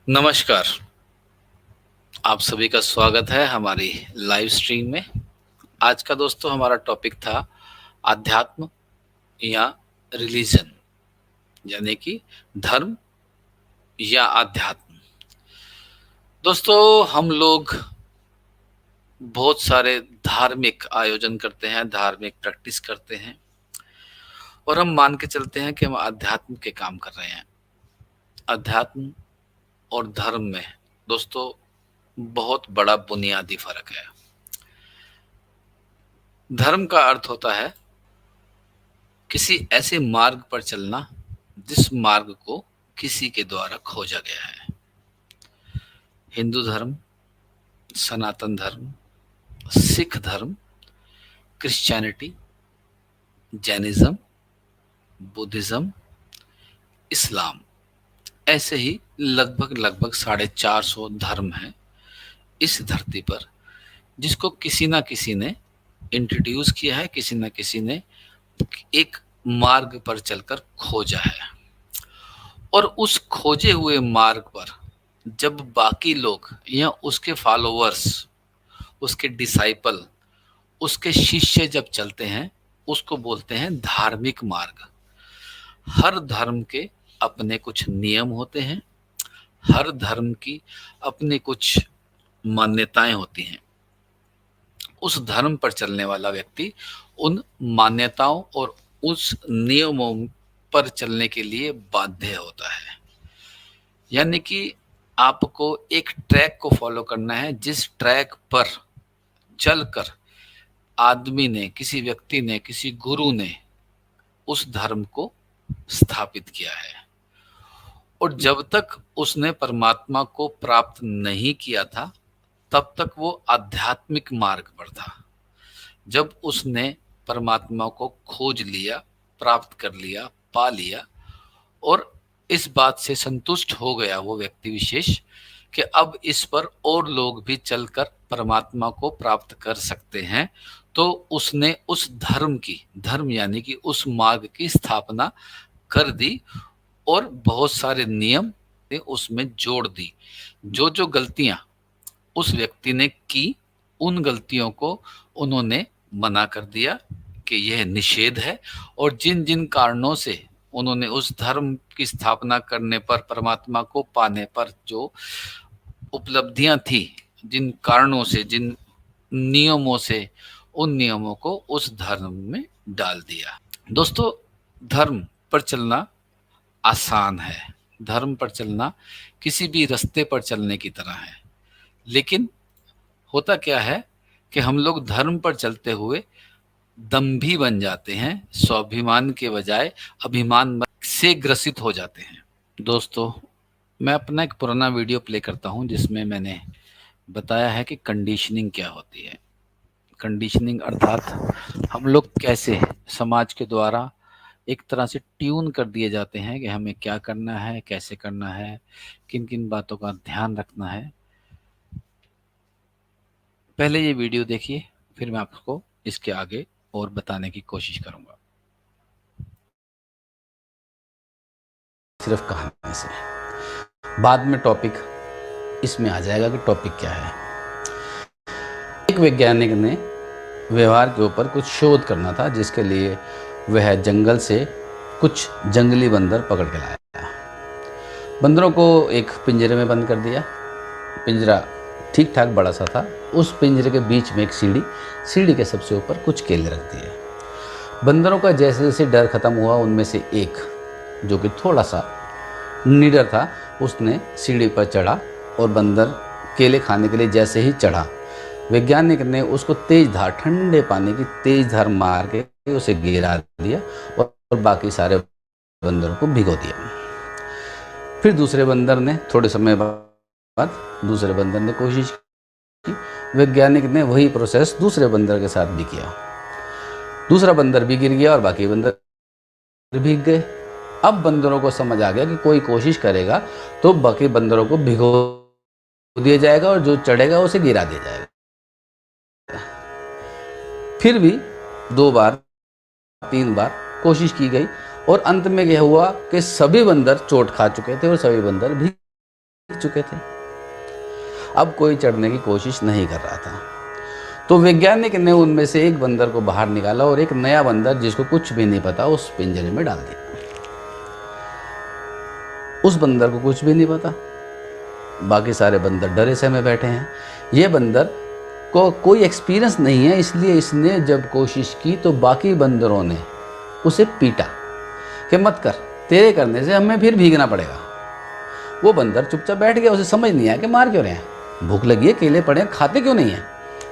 नमस्कार। आप सभी का स्वागत है हमारी लाइव स्ट्रीम में। आज का दोस्तों हमारा टॉपिक था आध्यात्म या रिलीजन, यानी कि धर्म या आध्यात्म। दोस्तों, हम लोग बहुत सारे धार्मिक आयोजन करते हैं, धार्मिक प्रैक्टिस करते हैं और हम मान के चलते हैं कि हम आध्यात्म के काम कर रहे हैं। अध्यात्म और धर्म में दोस्तों बहुत बड़ा बुनियादी फर्क है। धर्म का अर्थ होता है किसी ऐसे मार्ग पर चलना जिस मार्ग को किसी के द्वारा खोजा गया है। हिंदू धर्म, सनातन धर्म, सिख धर्म, क्रिश्चियनिटी, जैनिज्म, बुद्धिज्म, इस्लाम, ऐसे ही लगभग लगभग 450 धर्म हैं इस धरती पर, जिसको किसी ना किसी ने इंट्रोड्यूस किया है, किसी ना किसी ने एक मार्ग पर चलकर खोजा है। और उस खोजे हुए मार्ग पर जब बाकी लोग या उसके फॉलोअर्स, उसके डिसाइपल, उसके शिष्य जब चलते हैं, उसको बोलते हैं धार्मिक मार्ग। हर धर्म के अपने कुछ नियम होते हैं, हर धर्म की अपनी कुछ मान्यताएं होती हैं। उस धर्म पर चलने वाला व्यक्ति उन मान्यताओं और उस नियमों पर चलने के लिए बाध्य होता है। यानी कि आपको एक ट्रैक को फॉलो करना है, जिस ट्रैक पर चलकर आदमी ने, किसी व्यक्ति ने, किसी गुरु ने उस धर्म को स्थापित किया है। और जब तक उसने परमात्मा को प्राप्त नहीं किया था, तब तक वो आध्यात्मिक मार्ग पर था। जब उसने परमात्मा को खोज लिया, प्राप्त कर लिया, पा लिया और इस बात से संतुष्ट हो गया वो व्यक्ति विशेष कि अब इस पर और लोग भी चलकर परमात्मा को प्राप्त कर सकते हैं, तो उसने उस धर्म की, धर्म यानी कि उस मार्ग की स्थापना कर दी और बहुत सारे नियम उसमें जोड़ दी। जो जो गलतियां उस व्यक्ति ने की, उन गलतियों को उन्होंने मना कर दिया कि यह निषेध है। और जिन जिन कारणों से उन्होंने उस धर्म की स्थापना करने पर, परमात्मा को पाने पर जो उपलब्धियां थी, जिन कारणों से, जिन नियमों से, उन नियमों को उस धर्म में डाल दिया। दोस्तों, धर्म पर चलना आसान है, धर्म पर चलना किसी भी रास्ते पर चलने की तरह है। लेकिन होता क्या है कि हम लोग धर्म पर चलते हुए दंभी बन जाते हैं, स्वाभिमान के बजाय अभिमान से ग्रसित हो जाते हैं। दोस्तों, मैं अपना एक पुराना वीडियो प्ले करता हूं जिसमें मैंने बताया है कि कंडीशनिंग क्या होती है। कंडीशनिंग अर्थात हम लोग कैसे समाज के द्वारा एक तरह से ट्यून कर दिए जाते हैं कि हमें क्या करना है, कैसे करना है, किन किन बातों का ध्यान रखना है। पहले ये वीडियो देखिए, फिर मैं आपको इसके आगे और बताने की कोशिश करूंगा। सिर्फ कहानी से बाद में टॉपिक इसमें आ जाएगा कि टॉपिक क्या है। एक वैज्ञानिक ने व्यवहार के ऊपर कुछ शोध करना था, जिसके लिए वह जंगल से कुछ जंगली बंदर पकड़ के लाया। बंदरों को एक पिंजरे में बंद कर दिया। पिंजरा ठीक ठाक बड़ा सा था। उस पिंजरे के बीच में एक सीढ़ी के सबसे ऊपर कुछ केले रख दिए। बंदरों का जैसे जैसे डर खत्म हुआ, उनमें से एक जो कि थोड़ा सा निडर था, उसने सीढ़ी पर चढ़ा और बंदर केले खाने के लिए जैसे ही चढ़ा, वैज्ञानिक ने उसको तेज धार, ठंडे पानी की तेज धार मार के उसे गिरा दिया और बाकी सारे बंदरों को भिगो दिया। फिर दूसरे बंदर ने, थोड़े समय बाद दूसरे बंदर ने कोशिश की। वैज्ञानिक ने वही प्रोसेस दूसरे बंदर के साथ भी किया। दूसरा बंदर भी गिर गया और बाकी बंदर भीग गए। अब बंदरों को समझ आ गया कि कोई कोशिश करेगा तो बाकी बंदरों को भिगो दिया जाएगा और जो चढ़ेगा उसे गिरा दिया जाएगा। फिर भी 2 बार 3 बार कोशिश की गई और अंत में यह हुआ कि सभी बंदर चोट खा चुके थे और सभी बंदर भी चुके थे। अब कोई चढ़ने की कोशिश नहीं कर रहा था। तो वैज्ञानिक ने उनमें से एक बंदर को बाहर निकाला और एक नया बंदर जिसको कुछ भी नहीं पता उस पिंजरे में डाल दिया। उस बंदर को कुछ भी नहीं पता, बाकी सारे बंदर डरे सहमे बैठे हैं। ये बंदर को कोई एक्सपीरियंस नहीं है, इसलिए इसने जब कोशिश की तो बाकी बंदरों ने उसे पीटा कि मत कर, तेरे करने से हमें फिर भीगना पड़ेगा। वो बंदर चुपचाप बैठ गया, उसे समझ नहीं आया कि मार क्यों रहे हैं, भूख लगी है, केले पड़े हैं, खाते क्यों नहीं है,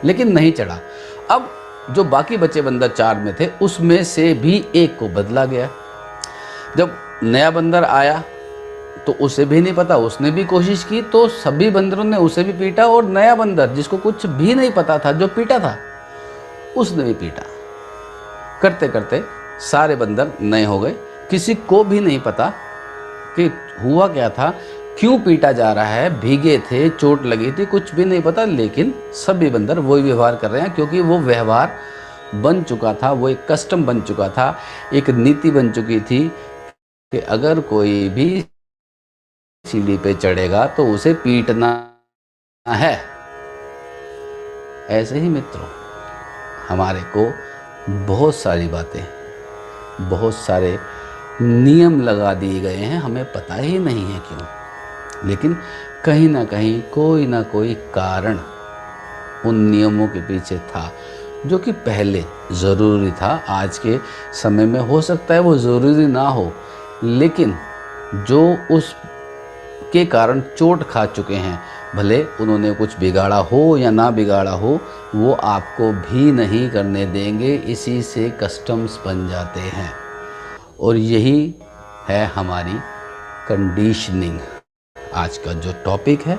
लेकिन नहीं चढ़ा। अब जो बाकी बचे बंदर 4 में थे उसमें से भी एक को बदला गया। जब नया बंदर आया तो उसे भी नहीं पता, उसने भी कोशिश की तो सभी बंदरों ने उसे भी पीटा, और नया बंदर जिसको कुछ भी नहीं पता था जो पीटा था उसने भी पीटा। करते करते सारे बंदर नए हो गए। किसी को भी नहीं पता कि हुआ क्या था, क्यों पीटा जा रहा है, भीगे थे, चोट लगी थी, कुछ भी नहीं पता, लेकिन सभी बंदर वही व्यवहार कर रहे हैं क्योंकि वो व्यवहार बन चुका था, वो एक कस्टम बन चुका था, एक नीति बन चुकी थी कि अगर कोई भी सीढ़ी पे चढ़ेगा तो उसे पीटना है। ऐसे ही मित्रों, हमारे को बहुत सारी बातें, बहुत सारे नियम लगा दिए गए हैं, हमें पता ही नहीं है क्यों, लेकिन कहीं ना कहीं कोई ना कोई कारण उन नियमों के पीछे था जो कि पहले ज़रूरी था। आज के समय में हो सकता है वो ज़रूरी ना हो, लेकिन जो उस के कारण चोट खा चुके हैं, भले उन्होंने कुछ बिगाड़ा हो या ना बिगाड़ा हो, वो आपको भी नहीं करने देंगे। इसी से कस्टम्स बन जाते हैं, और यही है हमारी कंडीशनिंग। आज का जो टॉपिक है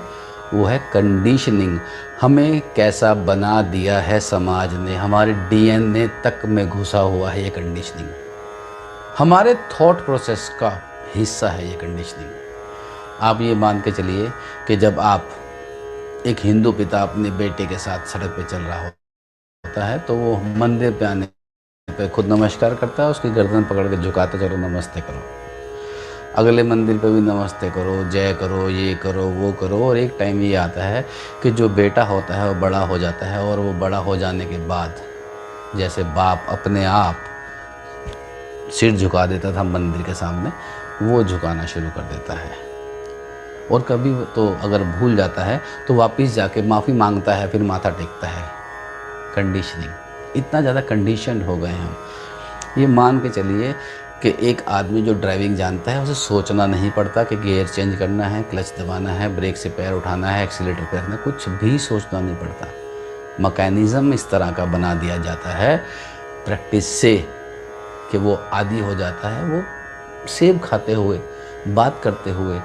वो है कंडीशनिंग। हमें कैसा बना दिया है समाज ने, हमारे डीएनए तक में घुसा हुआ है ये कंडीशनिंग, हमारे थॉट प्रोसेस का हिस्सा है ये कंडीशनिंग। आप ये मान के चलिए कि जब आप एक हिंदू पिता अपने बेटे के साथ सड़क पे चल रहा होता है तो वो मंदिर पे आने पे खुद नमस्कार करता है, उसकी गर्दन पकड़ के झुकाता, चलो नमस्ते करो, अगले मंदिर पे भी नमस्ते करो, जय करो, ये करो, वो करो। और एक टाइम ये आता है कि जो बेटा होता है वो बड़ा हो जाता है, और वो बड़ा हो जाने के बाद जैसे बाप अपने आप सिर झुका देता था मंदिर के सामने, वो झुकाना शुरू कर देता है। और कभी तो अगर भूल जाता है तो वापस जाके माफ़ी मांगता है, फिर माथा टेकता है। कंडीशनिंग, इतना ज़्यादा कंडीशनड हो गए हैं हम। ये मान के चलिए कि एक आदमी जो ड्राइविंग जानता है उसे सोचना नहीं पड़ता कि गियर चेंज करना है, क्लच दबाना है, ब्रेक से पैर उठाना है, एक्सीलेटर पे रखना है, कुछ भी सोचना नहीं पड़ता। मैकेनिज़्म इस तरह का बना दिया जाता है प्रैक्टिस से कि वो आदी हो जाता है। वो सेब खाते हुए, बात करते हुए,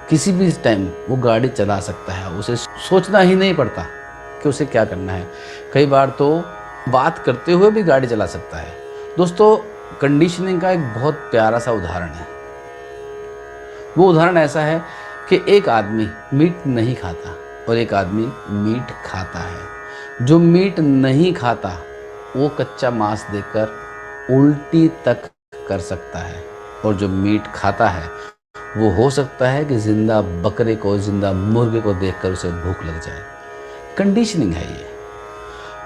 किसी भी टाइम वो गाड़ी चला सकता है, उसे सोचना ही नहीं पड़ता कि उसे क्या करना है। कई बार तो बात करते हुए भी गाड़ी चला सकता है। दोस्तों, कंडीशनिंग का एक बहुत प्यारा सा उदाहरण है। वो उदाहरण ऐसा है कि एक आदमी मीट नहीं खाता और एक आदमी मीट खाता है। जो मीट नहीं खाता वो कच्चा मांस देखकर उल्टी तक कर सकता है, और जो मीट खाता है वो हो सकता है कि जिंदा बकरे को, जिंदा मुर्गे को देखकर उसे भूख लग जाए। कंडीशनिंग है ये।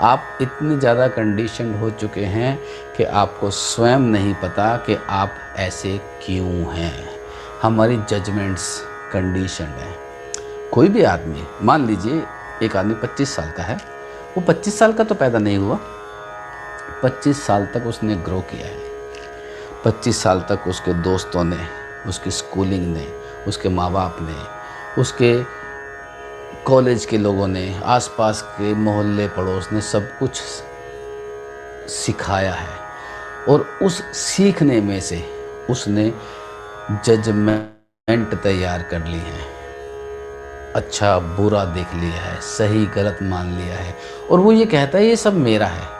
आप इतने ज़्यादा कंडीशनड हो चुके हैं कि आपको स्वयं नहीं पता कि आप ऐसे क्यों हैं। हमारी जजमेंट्स कंडीशनड हैं। कोई भी आदमी, मान लीजिए एक आदमी 25 साल का है, वो 25 साल का तो पैदा नहीं हुआ, 25 साल तक उसने ग्रो किया है। 25 साल तक उसके दोस्तों ने, उसकी स्कूलिंग ने, उसके माँ बाप ने, उसके कॉलेज के लोगों ने, आसपास के मोहल्ले पड़ोस ने सब कुछ सिखाया है, और उस सीखने में से उसने जजमेंट तैयार कर ली है, अच्छा बुरा देख लिया है, सही गलत मान लिया है, और वो ये कहता है ये सब मेरा है।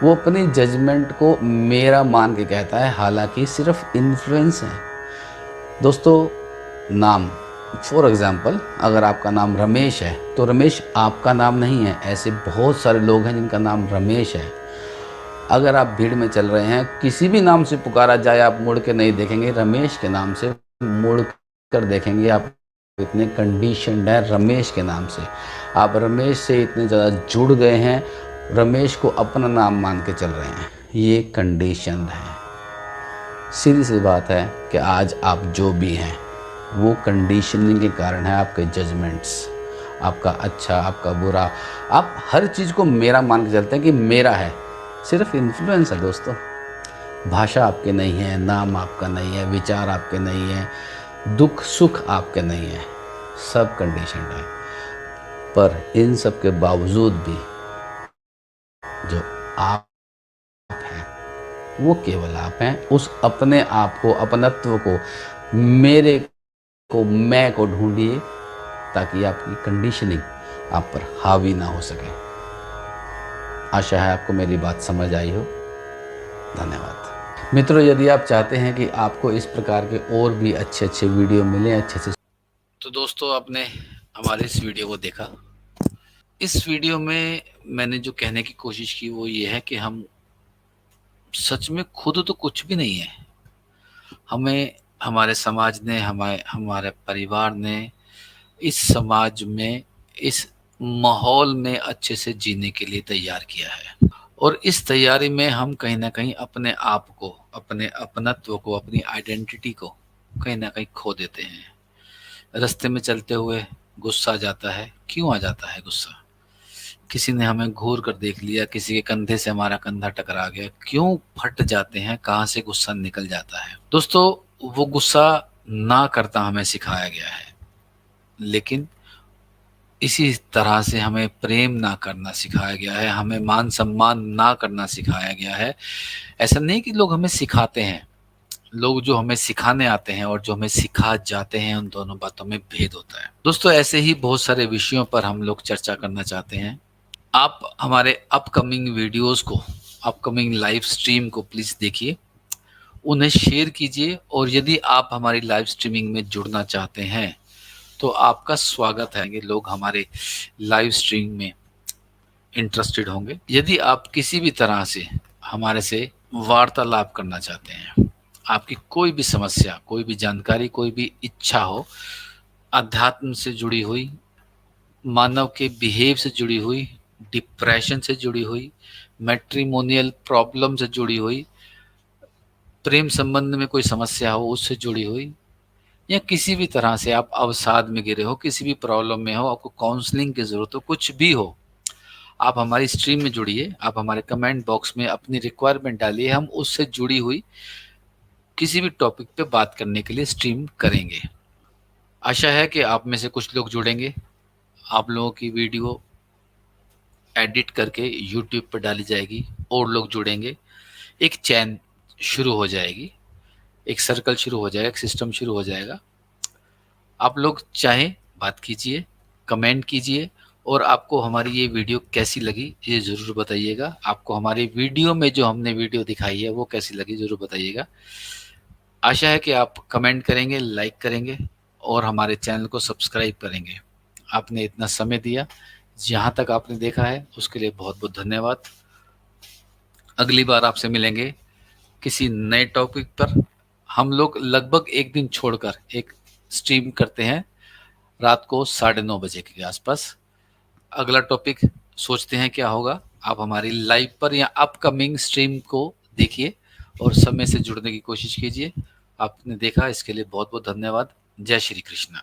वो अपनी जजमेंट को मेरा मान के कहता है, हालांकि सिर्फ इन्फ्लुएंस है। दोस्तों, नाम, फॉर एग्ज़ाम्पल, अगर आपका नाम रमेश है तो रमेश आपका नाम नहीं है। ऐसे बहुत सारे लोग हैं जिनका नाम रमेश है। अगर आप भीड़ में चल रहे हैं, किसी भी नाम से पुकारा जाए, आप मुड़ के नहीं देखेंगे, रमेश के नाम से मुड़ कर देखेंगे, आप इतने कंडीशनड हैं रमेश के नाम से, आप रमेश से इतने ज़्यादा जुड़ गए हैं, रमेश को अपना नाम मान के चल रहे हैं, ये कंडीशन है। सीधी सी बात है कि आज आप जो भी हैं वो कंडीशनिंग के कारण है, आपके जजमेंट्स, आपका अच्छा आपका बुरा, आप हर चीज़ को मेरा मान के चलते हैं कि मेरा है, सिर्फ इन्फ्लुएंस है दोस्तों। भाषा आपके नहीं है, नाम आपका नहीं है, विचार आपके नहीं है, दुख सुख आपके नहीं है, सब कंडीशनड है। पर इन सब के बावजूद भी जो आप हैं वो केवल आप हैं। उस अपने आप को, अपनत्व को, मेरे को, मैं को ढूंढिए ताकि आपकी कंडीशनिंग आप पर हावी ना हो सके। आशा है आपको मेरी बात समझ आई हो। धन्यवाद मित्रों। यदि आप चाहते हैं कि आपको इस प्रकार के और भी अच्छे अच्छे वीडियो मिलें, अच्छे से, तो दोस्तों आपने हमारे इस वीडियो को देखा। इस वीडियो में मैंने जो कहने की कोशिश की वो ये है कि हम सच में खुद तो कुछ भी नहीं है, हमें हमारे समाज ने, हमारे परिवार ने इस समाज में, इस माहौल में अच्छे से जीने के लिए तैयार किया है। और इस तैयारी में हम कहीं ना कहीं अपने आप को, अपने अपनत्व को, अपनी आइडेंटिटी को कहीं ना कहीं खो देते हैं। रास्ते में चलते हुए गुस्सा आ जाता है। क्यों आ जाता है गुस्सा? किसी ने हमें घूर कर देख लिया, किसी के कंधे से हमारा कंधा टकरा गया, क्यों फट जाते हैं, कहाँ से गुस्सा निकल जाता है? दोस्तों वो गुस्सा ना करता हमें सिखाया गया है, लेकिन इसी तरह से हमें प्रेम ना करना सिखाया गया है, हमें मान सम्मान ना करना सिखाया गया है। ऐसा नहीं कि लोग हमें सिखाते हैं, लोग जो हमें सिखाने आते हैं और जो हमें सिखा जाते हैं, उन दोनों बातों में भेद होता है। दोस्तों ऐसे ही बहुत सारे विषयों पर हम लोग चर्चा करना चाहते हैं। आप हमारे अपकमिंग वीडियोस को, अपकमिंग लाइव स्ट्रीम को प्लीज़ देखिए, उन्हें शेयर कीजिए, और यदि आप हमारी लाइव स्ट्रीमिंग में जुड़ना चाहते हैं तो आपका स्वागत है। लोग हमारे लाइव स्ट्रीम में इंटरेस्टेड होंगे। यदि आप किसी भी तरह से हमारे से वार्तालाप करना चाहते हैं, आपकी कोई भी समस्या, कोई भी जानकारी, कोई भी इच्छा हो, अध्यात्म से जुड़ी हुई, मानव के बिहेव से जुड़ी हुई, डिप्रेशन से जुड़ी हुई, मैट्रिमोनियल प्रॉब्लम से जुड़ी हुई, प्रेम संबंध में कोई समस्या हो उससे जुड़ी हुई, या किसी भी तरह से आप अवसाद में गिरे हो, किसी भी प्रॉब्लम में हो, आपको काउंसलिंग की ज़रूरत हो, कुछ भी हो, आप हमारी स्ट्रीम में जुड़िए। आप हमारे कमेंट बॉक्स में अपनी रिक्वायरमेंट डालिए, हम उससे जुड़ी हुई किसी भी टॉपिक पे बात करने के लिए स्ट्रीम करेंगे। आशा है कि आप में से कुछ लोग जुड़ेंगे। आप लोगों की वीडियो एडिट करके यूट्यूब पर डाली जाएगी और लोग जुड़ेंगे, एक चैन शुरू हो जाएगी, एक सर्कल शुरू हो जाएगा, एक सिस्टम शुरू हो जाएगा। आप लोग चाहें बात कीजिए, कमेंट कीजिए, और आपको हमारी ये वीडियो कैसी लगी ये ज़रूर बताइएगा। आपको हमारी वीडियो में जो हमने वीडियो दिखाई है वो कैसी लगी ज़रूर बताइएगा। आशा है कि आप कमेंट करेंगे, लाइक करेंगे और हमारे चैनल को सब्सक्राइब करेंगे। आपने इतना समय दिया, जहाँ तक आपने देखा है उसके लिए बहुत बहुत धन्यवाद। अगली बार आपसे मिलेंगे किसी नए टॉपिक पर। हम लोग लगभग एक दिन छोड़कर एक स्ट्रीम करते हैं रात को 9:30 बजे के आसपास। अगला टॉपिक सोचते हैं क्या होगा। आप हमारी लाइव पर या अपकमिंग स्ट्रीम को देखिए और समय से जुड़ने की कोशिश कीजिए। आपने देखा, इसके लिए बहुत बहुत धन्यवाद। जय श्री कृष्णा।